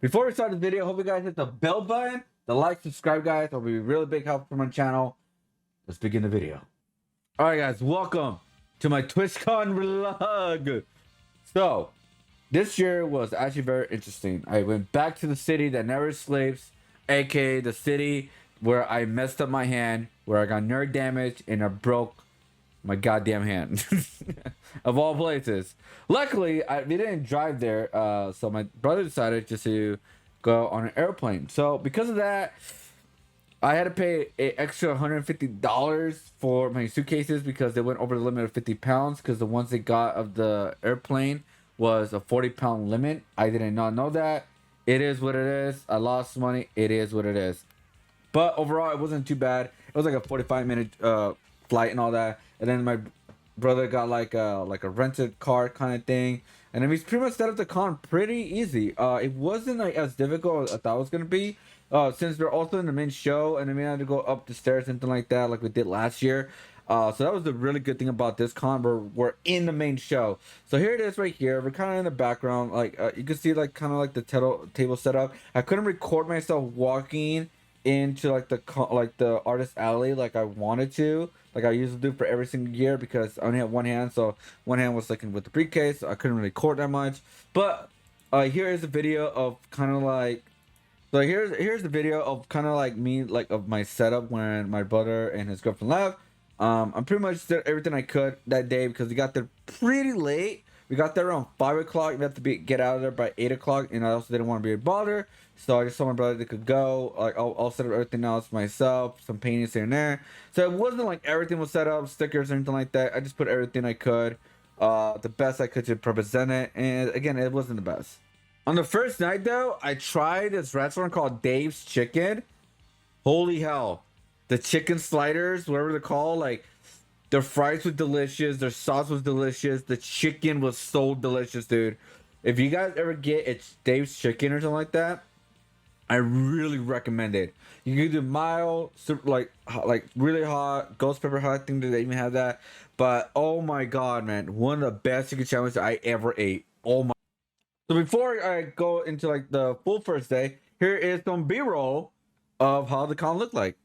Before we start the video, hope you guys hit the bell button, the like, subscribe, guys. It'll be really big help for my channel. Let's begin the video. All right, guys, welcome to my TwitchCon vlog. So, this year was actually very interesting. I went back to the city that never sleeps, aka the city where I messed up my hand, where I got nerve damage, and I broke my goddamn hand. Of all places. Luckily, we didn't drive there, so my brother decided just to go on an airplane. So because of that, I had to pay an extra $150 for my suitcases because they went over the limit of 50 pounds because the ones they got of the airplane was a 40-pound limit. I did not know that. It is what it is. I lost money. It is what it is. But overall, it wasn't too bad. It was like a 45-minute flight and all that. And then my brother got like a rented car kind of thing, and then we pretty much set up the con pretty easy. It wasn't like as difficult as I thought it was gonna be, since we're also in the main show, and then we had to go up the stairs and something like that, like we did last year. So that was the really good thing about this con. We're in the main show. So here it is right here. We're kind of in the background, like you can see like kind of like the table setup. I couldn't record myself walking into like the artist alley like I wanted to, like I usually do for every single year, because I only have one hand, so one hand was like with the briefcase, so I couldn't really record that much. But here is a video of kind of like, so here's the video of kind of like me, like of my setup when my brother and his girlfriend left. I'm pretty much did everything I could that day because we got there pretty late. We got there around 5 o'clock. We have to get out of there by 8 o'clock, and I also didn't want to be a bother. So I just told my brother they could go. Like I'll set up everything else myself, some paintings here and there. So it wasn't like everything was set up, stickers or anything like that. I just put everything I could, the best I could to represent it. And again, it wasn't the best. On the first night though, I tried this restaurant called Dave's Chicken. Holy hell, the chicken sliders, whatever they're called, like their fries were delicious, their sauce was delicious, the chicken was so delicious, dude. If you guys ever get it's Dave's Chicken or something like that, I really recommend it. You can do mild, super, like really hot, ghost pepper hot. I think they even have that. But oh my god, man, one of the best chicken sandwiches I ever ate. Oh my. So before I go into like the full first day, here is some B-roll of how the con looked like.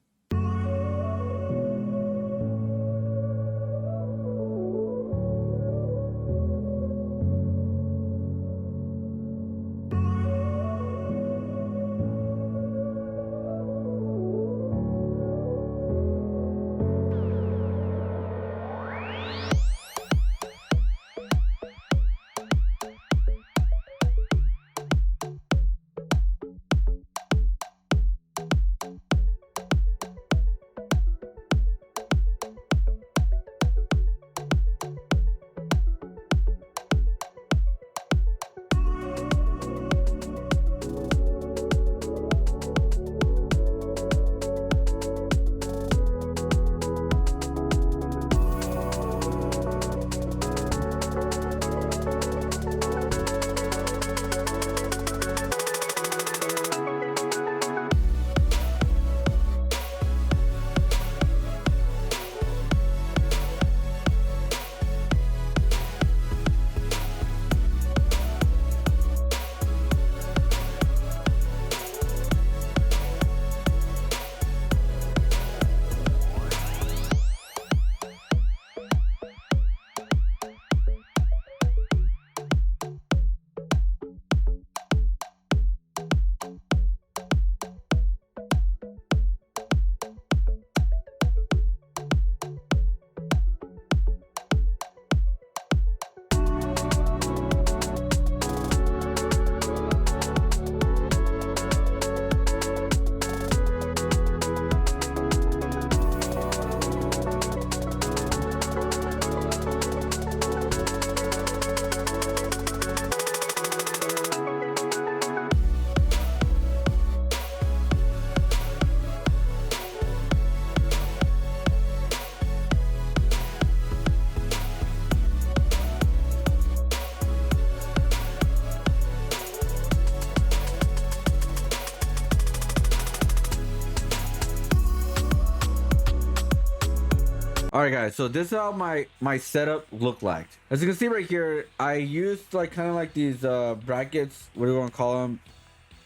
Alright guys, so this is how my setup looked like. As you can see right here, I used like kind of like these brackets, what do you want to call them?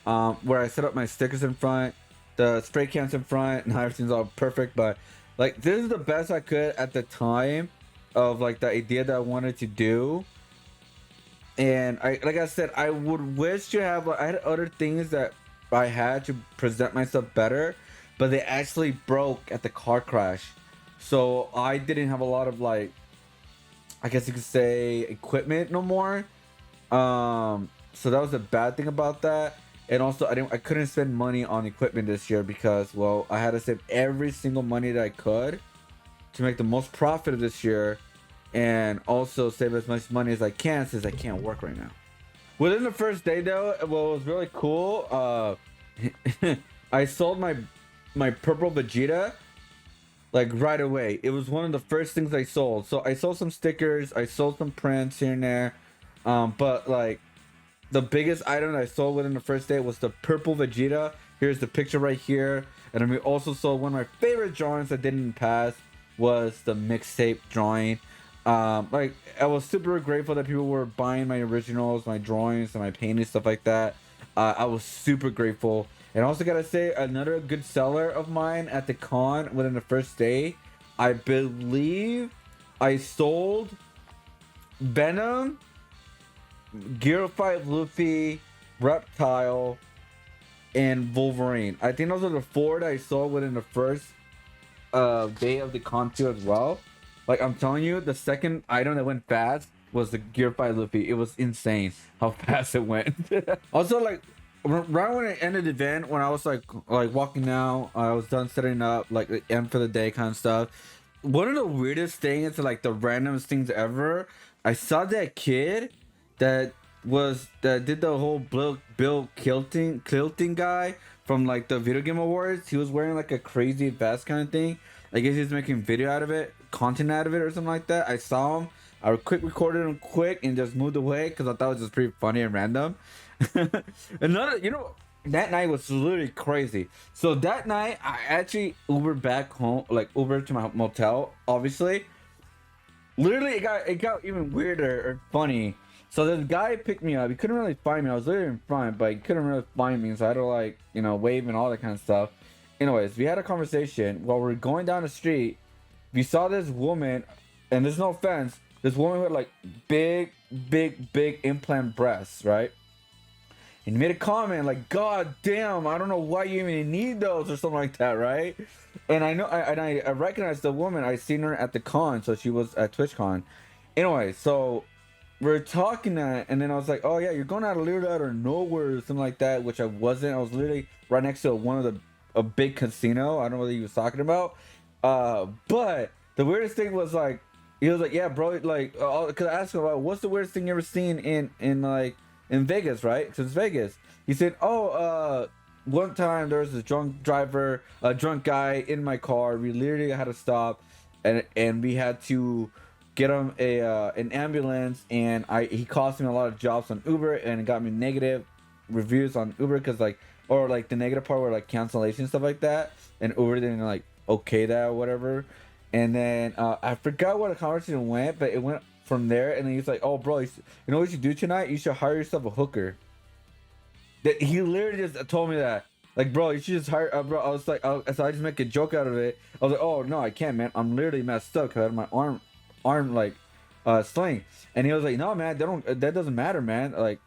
where I set up my stickers in front, the spray cans in front, and everything's all perfect. But like, this is the best I could at the time of like the idea that I wanted to do. And like I said, I would wish to have, I had other things that I had to present myself better, but they actually broke at the car crash. So I didn't have a lot of, like, I guess you could say, equipment no more. So that was a bad thing about that. And also I couldn't spend money on equipment this year because, well, I had to save every single money that I could to make the most profit of this year, and also save as much money as I can since I can't work right now. Within the first day though, well, it was really cool. I sold my purple Vegeta like right away. It was one of the first things I sold. So I sold some stickers, I sold some prints here and there, but like the biggest item that I sold within the first day was the purple Vegeta. Here's the picture right here. And then we also sold one of my favorite drawings that didn't pass, was the mixtape drawing. Like, I was super grateful that people were buying my originals, my drawings, and my paintings, stuff like that. I was super grateful. And I also gotta say, another good seller of mine at the con within the first day, I believe I sold Venom, Gear 5 Luffy, Reptile, and Wolverine. I think those are the 4 that I sold within the first day of the con too as well. Like, I'm telling you, the second item that went fast was the Gear 5 Luffy. It was insane how fast it went. Also, like, right when it ended the event, when I was like walking out, I was done setting up like the end for the day kind of stuff. One of the weirdest things, like the randomest things ever, I saw that kid that did the whole Bill Kilting guy from like the video game awards. He was wearing like a crazy vest kind of thing. I guess he's making video out of it, content out of it, or something like that. I saw him. I quick recorded him quick and just moved away because I thought it was just pretty funny and random. Another, that night was literally crazy. So that night, I actually Ubered back home, like Ubered to my motel. Obviously, literally, it got even weirder or funny. So this guy picked me up. He couldn't really find me. I was literally in front, but he couldn't really find me. So I had to, like, wave and all that kind of stuff. Anyways, we had a conversation while we're going down the street. We saw this woman, and there's no offense, this woman with like big implant breasts, right? And he made a comment like, "God damn, I don't know why you even need those," or something like that, right? And I recognized the woman. I seen her at the con, so she was at TwitchCon. Anyway, so we're talking that, and then I was like, "Oh yeah, you're going out of nowhere," or something like that, which I wasn't. I was literally right next to a big casino. I don't know what he was talking about. But the weirdest thing was like, he was like, "Yeah, bro," like, because I asked him about what's the weirdest thing you ever seen in Vegas, right? Because it's Vegas. He said, "Oh, one time there was this drunk guy in my car. We literally had to stop, and we had to get him an ambulance, and he cost me a lot of jobs on Uber, and it got me negative reviews on Uber because like the negative part were like cancellation stuff like that, and Uber didn't like okay that or whatever." And then I forgot what the conversation went, but it went from there. And then he's like, "Oh, bro, you know what you should do tonight? You should hire yourself a hooker." He literally just told me that. Like, "Bro, you should just hire." Bro, I was like, so I just make a joke out of it. I was like, "Oh no, I can't, man. I'm literally messed up because I had my arm like sling." And he was like, "No, man, that doesn't matter, man. Like,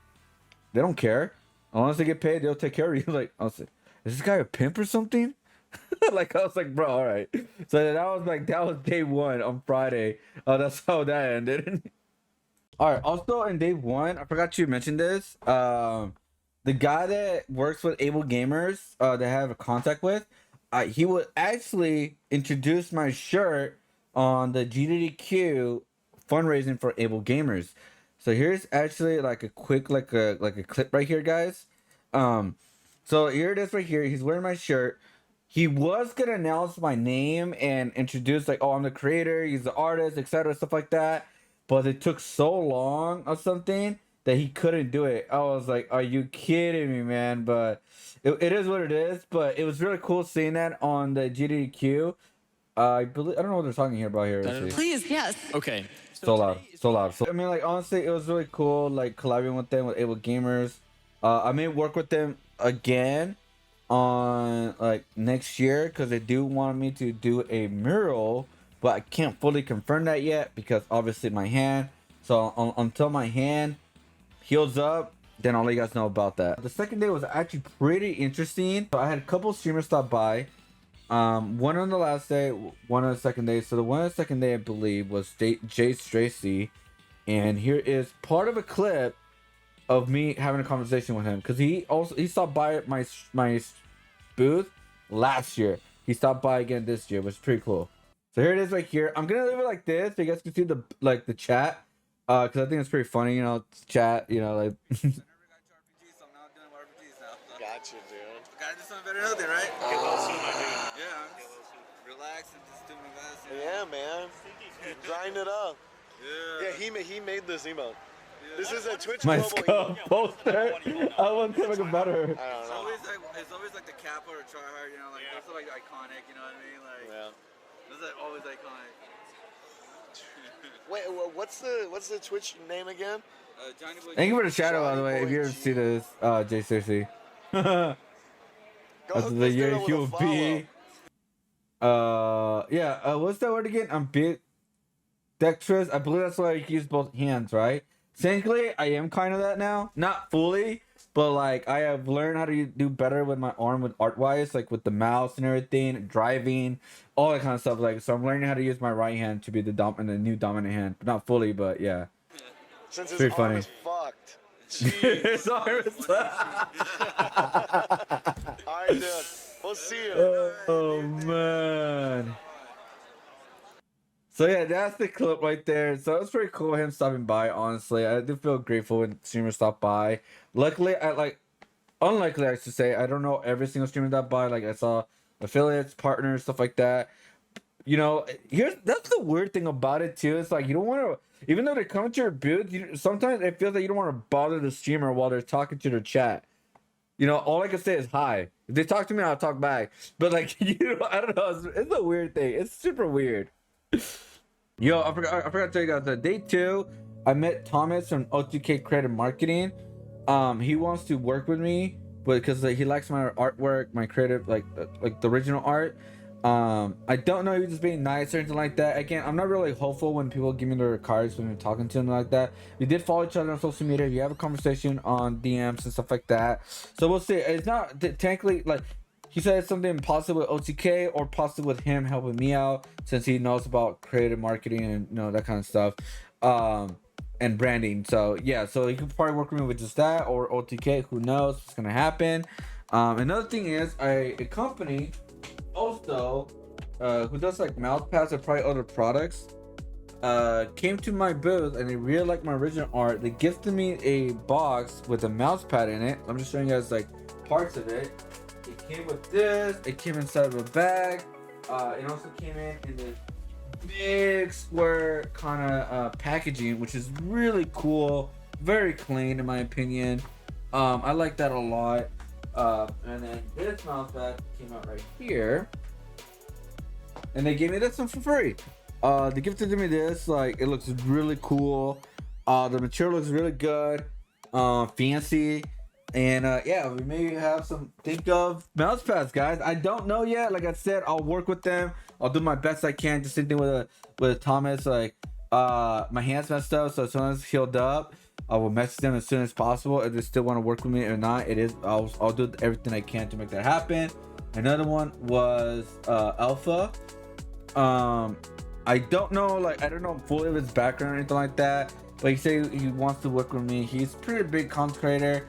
they don't care. As long as they get paid, they'll take care of you." Like, I was like, "Is this guy a pimp or something?" Like, I was like, "Bro, all right." So that was day one on Friday. That's how that ended. All right. Also, in day one, I forgot you mentioned this. The guy that works with Able Gamers, that I have a contact with, he would actually introduce my shirt on the GDDQ fundraising for Able Gamers. So here's actually like a quick like a clip right here, guys. So here it is right here. He's wearing my shirt. He was gonna announce my name and introduce like, "Oh, I'm the creator, he's the artist, etc., stuff like that." But it took so long or something that he couldn't do it. I was like, "Are you kidding me, man?" But it is what it is. But it was really cool seeing that on the GDQ. I don't know what they're talking here about here. Please, yes. Okay. So loud. So I mean, like, honestly, it was really cool, like, collaborating with them, with Able Gamers. I may work with them again on like next year because they do want me to do a mural, but I can't fully confirm that yet because obviously my hand. So until my hand heals up, then I'll let you guys know about that. The second day was actually pretty interesting. So I had a couple streamers stop by. One on the last day, one on the second day. So the one on the second day, I believe, was Jaystreazy, and here is part of a clip of me having a conversation with him because he stopped by my booth last year. He stopped by again this year, which is pretty cool. So here it is right here. I'm gonna leave it like this so you guys can see the chat, because I think it's pretty funny, you know, chat, you know, like. Gotcha, dude. Gotta do something better than nothing, right? Get well soon, my dude. Yeah, I'm just relax and just do my best. Yeah, man. Grind it up. Yeah. Yeah, he made this emote. This is a Twitch My global skull emote. poster. I want to make it better. I don't know. It's always like the Kappa or tryhard, you know, like those are like iconic, you know what I mean? Like those are always iconic. Wait, what's the Twitch name again? JonnyboiG. Thank you for the shadow, by the way. If you ever JonnyboiG. see this, Jaystreazy. Go That's hook the this year dude up he with a will be. Yeah. What's that word again? Ambidextrous. I believe that's why he uses both hands, right? Technically, I am kind of that now. Not fully, but like I have learned how to do better with my arm with art-wise, like with the mouse and everything, driving, all that kind of stuff. Like, so I'm learning how to use my right hand to be the new dominant hand. Not fully, but yeah. Since his Pretty arm funny. is fucked. Jeez. Sorry. Alright, dude. We'll see you. Oh man. So yeah, that's the clip right there. So it's pretty cool him stopping by, honestly. I do feel grateful when streamers stop by. Luckily, unlikely I should say, I don't know every single streamer that by. Like I saw affiliates, partners, stuff like that. You know, that's the weird thing about it too. It's like you don't want to, even though they come to your booth, sometimes it feels like you don't want to bother the streamer while they're talking to their chat. You know, all I can say is hi. If they talk to me, I'll talk back. But like, you know, I don't know. It's a weird thing. It's super weird. Yo, I forgot to tell you guys that day 2, I met Thomas from O2K Creative Marketing. He wants to work with me, but because he likes my artwork, my creative, like the original art. I don't know if he's just being nice or anything like that. Again, I'm not really hopeful when people give me their cards when you're talking to them like that. We did follow each other on social media. You have a conversation on DMs and stuff like that. So we'll see. It's not technically like he said something possible with OTK or possible with him helping me out since he knows about creative marketing and you know that kind of stuff. And branding. So yeah, so he could probably work with me with just that or OTK. Who knows what's gonna happen? Another thing is a company also who does like mouth pads and probably other products came to my booth and they really liked my original art. They gifted me a box with a mouse pad in it. I'm just showing you guys like parts of it. It came with this. It came inside of a bag. It also came in this big square kind of packaging, which is really cool, very clean in my opinion. I like that a lot. And then this mouse pad came out right here, and they gave me this one for free. They gifted me this. Like, it looks really cool. The material looks really good, fancy, and yeah, we may have some think of mouse pads, guys. I don't know yet. Like I said, I'll work with them. I'll do my best I can. Just same thing with Thomas. Like, my hands messed up, so as soon as it's healed up, I will message them as soon as possible. If they still want to work with me or not, I'll do everything I can to make that happen. Another one was Alpha. I don't know fully of his background or anything like that, but he said he wants to work with me. He's a pretty big content creator,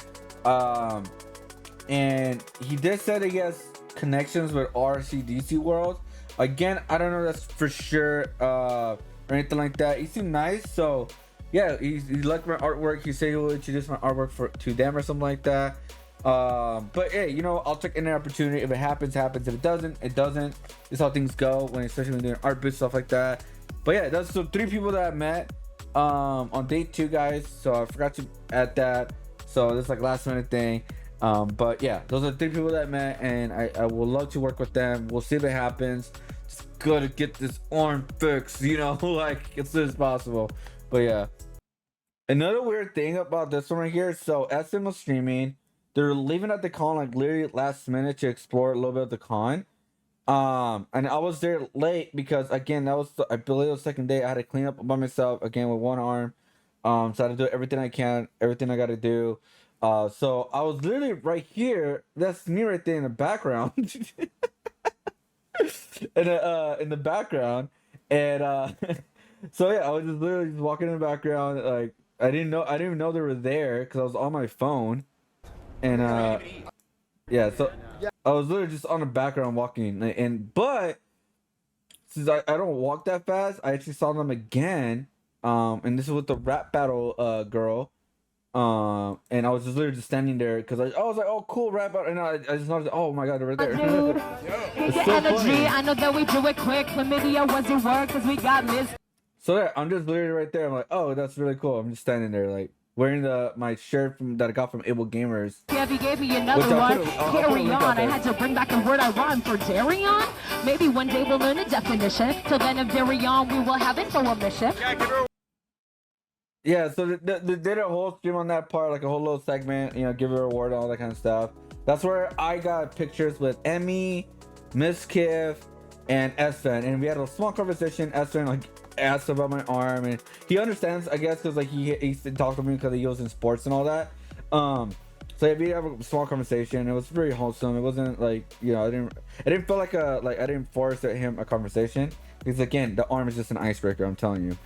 and he did say that he has connections with RCDC World. Again, I don't know that's for sure or anything like that. He seemed nice, so yeah, he liked my artwork. He said he will introduce my artwork to them or something like that. But hey, you know, I'll take any opportunity. If it happens, happens. If it doesn't, it doesn't. This is how things go especially when doing art booths, stuff like that. But yeah, that's so 3 people that I met on day 2, guys. So I forgot to add that. So this is like last minute thing. But yeah, those are 3 people that I met, and I would love to work with them. We'll see if it happens. Just gotta get this arm fixed, you know, like as soon as possible. But yeah. Another weird thing about this one right here, so SM was streaming, they're leaving at the con like literally last minute to explore a little bit of the con. And I was there late because again that was I believe the second day I had to clean up by myself again with one arm. So I had to do everything I can, everything I got to do. So I was literally right here. That's me right there in the background. in the background, and so yeah, I was just literally just walking in the background. Like I didn't even know they were there because I was on my phone, and yeah, so I was literally just on the background walking, but since I don't walk that fast, I actually saw them again. And this is with the rap battle girl. And I was just literally just standing there because I was like, oh cool, rap battle, and I just noticed, oh my god, they're right there. It's so energy. funny. I know that we do it quick. Chlamydia wasn't work because we got missed. So yeah, I'm just literally right there. I'm like, oh, that's really cool. I'm just standing there like wearing my shirt that I got from Able Gamers. Gabby gave me another one. Carry on. I had to bring back a word I rhymed for dairy on. Maybe one day we'll learn a definition. Till then, if dairy on, we will have it for a mission. Yeah, so they did a whole stream on that part, like a whole little segment, you know, give her a award, all that kind of stuff. That's where I got pictures with Emmy, Miss Kiff, and Espen, and we had a small conversation. Espen like asked about my arm, and he understands, I guess, because like he talked to me because he was in sports and all that. So yeah, we have a small conversation. It was very wholesome. It wasn't like, you know, I didn't feel like I didn't force him a conversation because again, the arm is just an icebreaker. I'm telling you.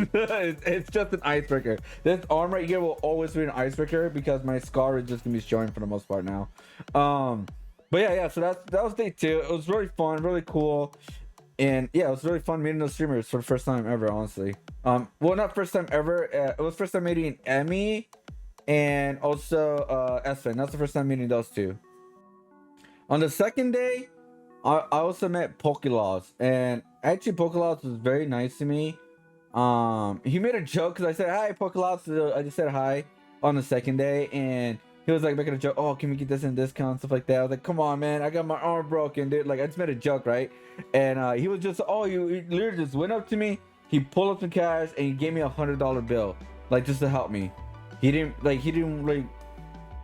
It's just an icebreaker. This arm right here will always be an icebreaker because my scar is just gonna be showing for the most part now. But yeah, so that was day 2. It was really fun, really cool, and yeah, it was really fun meeting those streamers for the first time ever, honestly. Well, not first time ever. It was first time meeting Emmy and also Espen. That's the first time meeting those two. On the second day, I also met Pokelawls, and actually Pokelawls was very nice to me. He made a joke because I said hi Pokelawls, so I just said hi on the second day, and he was like making a joke, oh, can we get this in discount, stuff like that. I was like, come on man, I got my arm broken, dude. Like I just made a joke, right? And he was just, oh, he literally just went up to me, he pulled up some cash, and he gave me $100 bill, like just to help me. He didn't like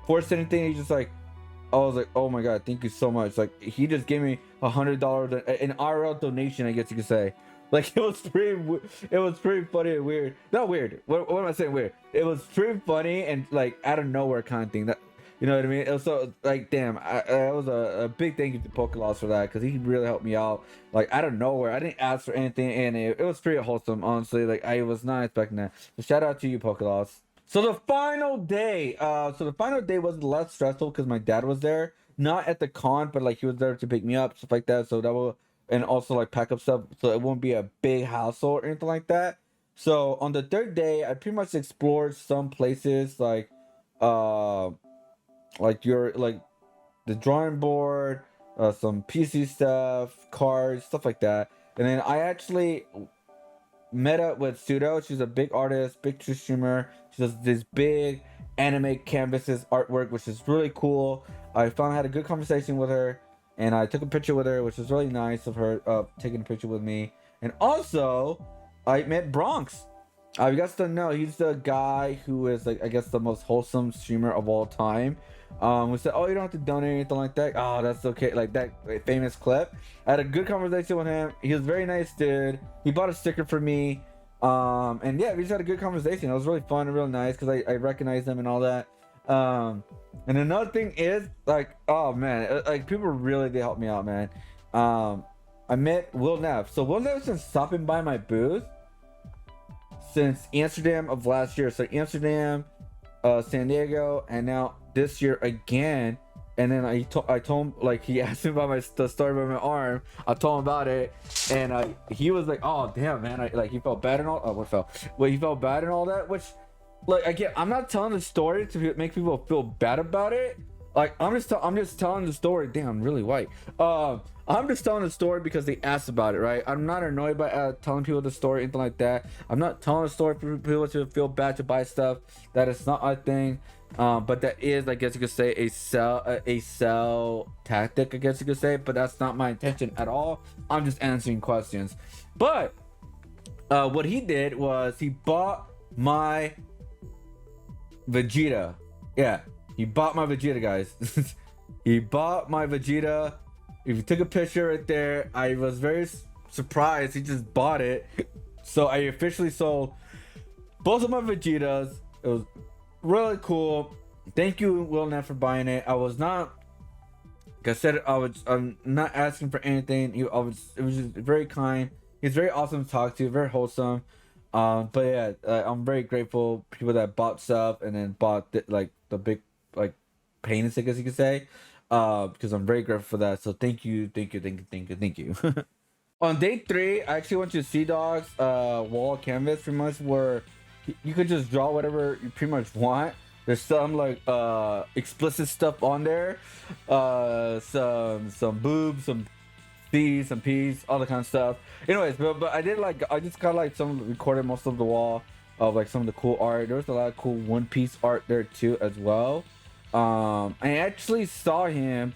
force anything. He just like, I was like, oh my god, thank you so much. Like he just gave me $100, an RL donation, I guess you could say. Like it was pretty funny and weird. Not weird. What am I saying? Weird. It was pretty funny and like out of nowhere kind of thing. That, you know what I mean? It was so like, damn. It was a big thank you to Pokelawls for that because he really helped me out. Like out of nowhere. I didn't ask for anything, and it was pretty wholesome. Honestly, like I was not expecting that. So shout out to you, Pokelawls. So the final day. Was less stressful because my dad was there, not at the con, but like he was there to pick me up, stuff like that. So that will. And also like pack up stuff so it won't be a big hassle or anything like that. So on the third day, I pretty much explored some places like the drawing board, some PC stuff, cards, stuff like that. And then I actually met up with Zuto. She's a big artist, big Twitch streamer. She does this big anime canvases artwork, which is really cool. I had a good conversation with her. And I took a picture with her, which was really nice of her taking a picture with me. And also, I met Bronx. You guys don't know, he's the guy who is like, I guess, the most wholesome streamer of all time. We said, oh, you don't have to donate or anything like that. Oh, that's okay. Like that famous clip. I had a good conversation with him. He was a very nice dude. He bought a sticker for me. And yeah, we just had a good conversation. It was really fun and really nice because I recognized him and all that. And another thing is like, oh man, like people really did help me out, man. I met Will Neff. So Will Neff's been stopping by my booth since Amsterdam of last year. So Amsterdam, San Diego, and now this year again. And then I told him, like, he asked me about the story about my arm. I told him about it, and he was like, oh damn man, like he felt bad and all. He felt bad and all that, which. Like again, I'm not telling the story to make people feel bad about it. Like I'm just telling the story. Damn, I'm really white. I'm just telling the story because they asked about it, right? I'm not annoyed by telling people the story, anything like that. I'm not telling the story for people to feel bad to buy stuff. That is not a thing. But that is, I guess you could say, a sell tactic, I guess you could say. But that's not my intention at all. I'm just answering questions. But what he did was he bought my Vegeta. Yeah, he bought my Vegeta, guys. He bought my Vegeta. If you took a picture right there, I was very surprised. He just bought it. So I officially sold both of my Vegetas. It was really cool. Thank you, Neff, for buying it. I was not, like I said, I'm not asking for anything. It was just very kind. He's very awesome to talk to, very wholesome. But yeah, I'm very grateful people that bought stuff and then bought the big paintings, I guess you could say. Because I'm very grateful for that. So thank you. On day 3, I actually went to Cdawgs Wall canvas, pretty much, where you could just draw whatever you pretty much want. There's some like explicit stuff on there, some boobs, some C's, some P's, all the kind of stuff. Anyways, but I just got like some recorded most of the wall of like some of the cool art. There was a lot of cool One Piece art there too as well. I actually saw him,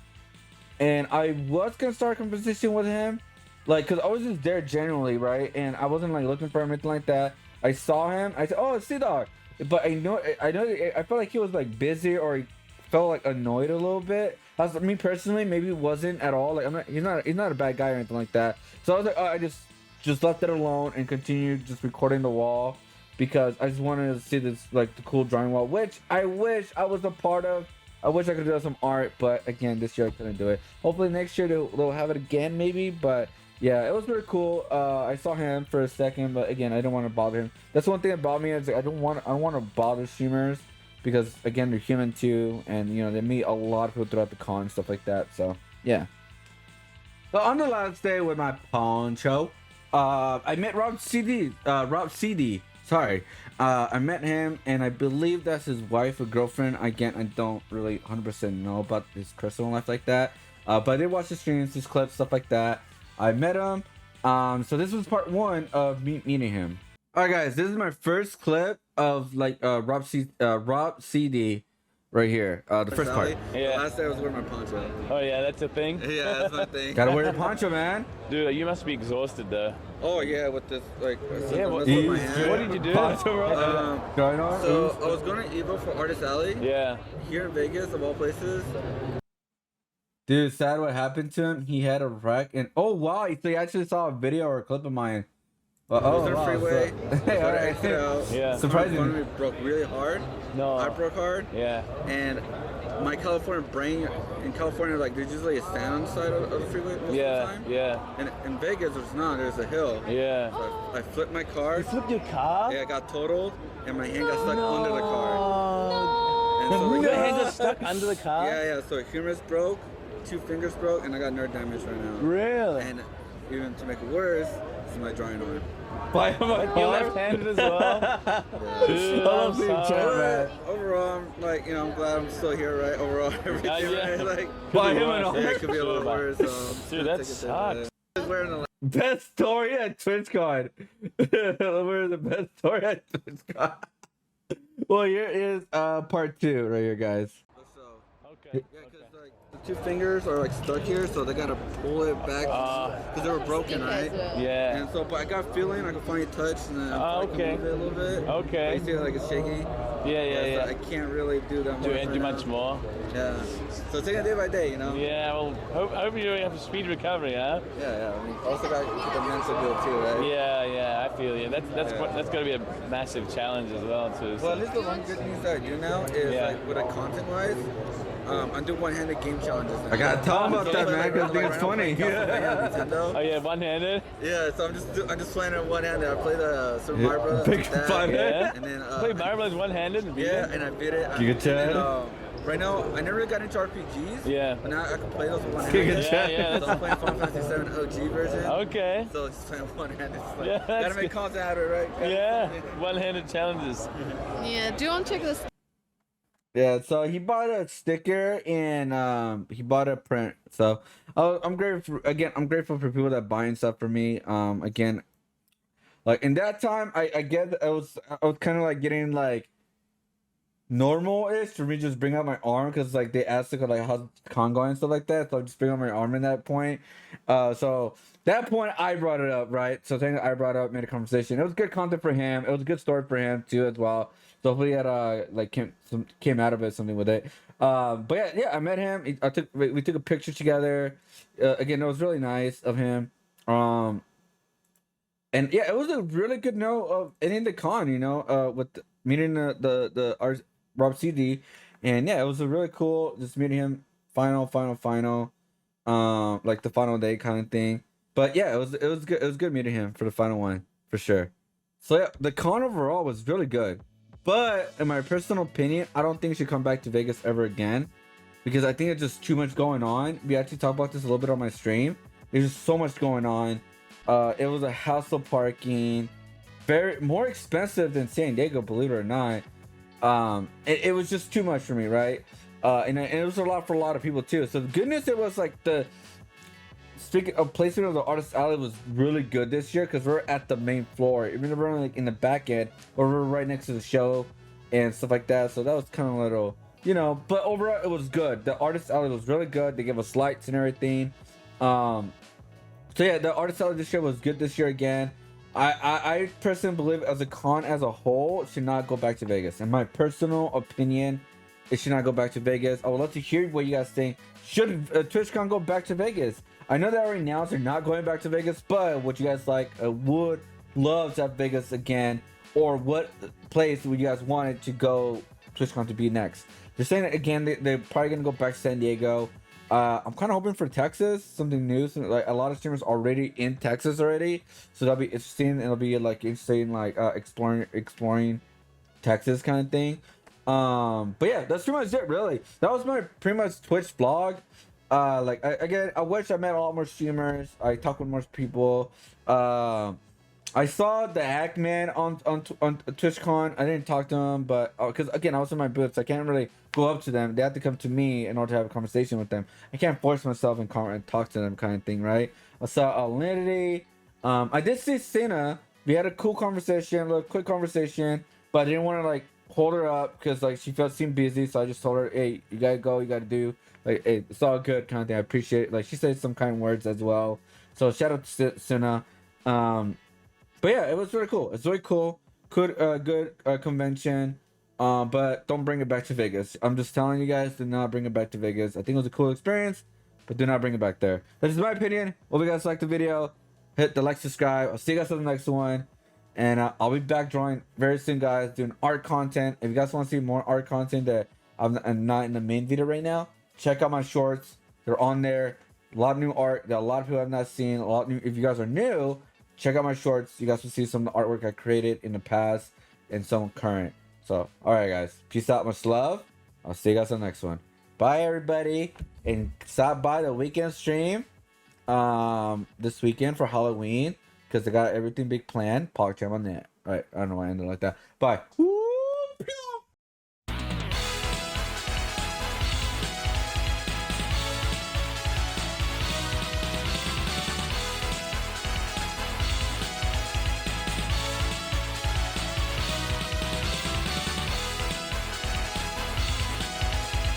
and I was gonna start a conversation with him, like, cause I was just there generally, right? And I wasn't like looking for him or anything like that. I saw him. I said, "Oh, it's Cdawg," but I felt like he was like busy, or he felt like annoyed a little bit. Me personally, maybe wasn't at all. Like, he's not a bad guy or anything like that. So I was like, oh, I just left it alone and continued just recording the wall, because I just wanted to see this, like, the cool drawing wall, which I wish I was a part of. I wish I could do some art, but again, this year I couldn't do it. Hopefully next year they'll have it again, maybe. But yeah, it was very cool. I saw him for a second, but again, I don't want to bother him. That's one thing about me, is I don't want to bother streamers, because again, they're human too, and you know, they meet a lot of people throughout the con and stuff like that. So yeah. So on the last day with my poncho, I met Robcdee. Sorry, I met him, and I believe that's his wife or girlfriend. Again, I don't really 100% know about his personal life like that. But I did watch the streams, his clips, stuff like that. I met him. So this was part 1 of me meeting him. All right, guys, this is my first clip of like Robcdee right here. The first part. Yeah. Last day I was wearing my poncho. Oh yeah, that's a thing? Yeah, that's my thing. Gotta wear your poncho, man. Dude, you must be exhausted though. Oh yeah, with this, like, yeah, what with my hand. What did you do? So I was going to Evo for Artist Alley. Yeah. Here in Vegas, of all places. Dude, sad what happened to him. He had a wreck, and oh wow, he actually saw a video or a clip of mine. Was there a freeway? So, Yeah. Surprising. We broke really hard. No. I broke hard. Yeah. And my California brain, in California, like, there's usually a stand on the side of the freeway most of the time. Yeah. And in Vegas, there's not. There's a hill. Yeah. So I flipped my car. You flipped your car? Yeah, I got totaled, and my hand got stuck under the car. And so Your hand got stuck under the car? Yeah. So a humerus broke, 2 fingers broke, and I got nerve damage right now. Really? And even to make it worse, this is my drawing arm. You're left-handed as well? Dude, I'm sorry. Overall, I'm like, you know, I'm glad I'm still here, right? Overall, everything, yeah. right? Like, It could be a lot worse. Dude, that sucks. Best story at TwitchCon. We're the best story at TwitchCon. Well, here is part 2 right here, guys. Okay. Yeah, because like the 2 fingers are like stuck here, so they gotta pull it back because they were broken, right? Yeah. And so, but I got feeling, I can finally touch, and then I can move it a little bit. Okay. I see like it's shaky. Yeah. So I can't really do that much. Do much more. Yeah. So take it day by day, you know. Yeah. Well, hope you have a speed recovery, huh? Yeah. I mean, also got the mental build too, right? Yeah. I feel you. That's gonna be a massive challenge as well too. So. Well, at least the one good news that I do now is like with a content-wise. I do one-handed game challenges now. I gotta tell him about that, man, because I think it's funny. Oh yeah, one-handed? Yeah, so I'm just playing it one-handed. I play the Super Mario Brothers. Big fun. Yeah. And then play Mario Brothers one-handed and beat it? and I beat it. You could tell. Right now, I never really got into RPGs. Yeah. But now I can play those one-handed. Yeah. So I'm playing Final Fantasy 7 OG version. Okay. So just playing one-handed. Like, Yeah, that's gotta make content out of it, right? Yeah, one-handed challenges. Yeah, do you want to check this? Yeah, so he bought a sticker and he bought a print. So I'm grateful I'm grateful for people that buying stuff for me. Again, like in that time, I get I was kind of like getting like normal-ish for me to just bring out my arm, because like they asked like how's con going and stuff like that. So I just bring out my arm in that point. So that point I brought it up, right? So thing I brought up, made a conversation. It was good content for him. It was a good story for him too as well. So hopefully he had like came out of it something with it. But yeah, I met him. We took a picture together. Again, it was really nice of him. And yeah, it was a really good note of ending the con. With meeting the Robcdee, and yeah, it was a really cool just meeting him. Final. Like the final day kind of thing. But yeah, it was good. It was good meeting him for the final one for sure. So yeah, the con overall was really good. But in my personal opinion, I don't think it should come back to Vegas ever again, because I think it's just too much going on. We actually talked about this a little bit on my stream. There's just so much going on. It was a hassle parking, very more expensive than San Diego, believe it or not. It was just too much for me, right? And it was a lot for a lot of people too. So the good news, it was like speaking of placement of the artist alley was really good this year, because we're at the main floor, even if we're only like in the back end, or we're right next to the show and stuff like that. So that was kind of a little, but overall it was good. The artist alley was really good. They gave us lights and everything. So yeah, the artist alley this year was good this year again. I personally believe as a con as a whole, it should not go back to Vegas. In my personal opinion, it should not go back to Vegas. I would love to hear what you guys think. Should TwitchCon go back to Vegas? I know they already announced they're not going back to Vegas, but what you guys like? Would love to have Vegas again, or what place would you guys want it to go TwitchCon to be next? They're saying that again, they're probably gonna go back to San Diego. I'm kind of hoping for Texas, something new. Like a lot of streamers already in Texas already, so that'll be interesting. It'll be like interesting, like exploring Texas kind of thing. But yeah, that's pretty much it. Really, that was my pretty much Twitch vlog. I wish I met a lot more streamers. I talked with more people. I saw the Hackman on TwitchCon. I didn't talk to him, but because again I was in my booth, so I can't really go up to them. They have to come to me in order to have a conversation with them. I can't force myself and talk to them, kind of thing, right? I saw Alinity. I did see Cena. We had a cool conversation, a little quick conversation, but I didn't want to like hold her up because like she seemed busy. So I just told her, hey, you gotta go, you gotta do. Like, hey, it's all good, kind of thing. I appreciate it. Like she said some kind words as well. So shout out to Cena. But yeah, it was really cool. It's really cool. Good convention. But don't bring it back to Vegas. I'm just telling you guys, do not bring it back to Vegas. I think it was a cool experience, but do not bring it back there. That is my opinion. Hope you guys liked the video. Hit the like, subscribe. I'll see you guys on the next one. And I'll be back drawing very soon, guys, doing art content. If you guys want to see more art content that I'm not in the main video right now, check out my shorts. They're on there. A lot of new art that a lot of people have not seen. A lot new. If you guys are new, check out my shorts. You guys will see some of the artwork I created in the past and some current. So, alright guys. Peace out. Much love. I'll see you guys on the next one. Bye everybody. And stop by the weekend stream this weekend for Halloween, because they got everything big planned. Pokelawls on that. Alright, I don't know why I ended like that. Bye. Woo!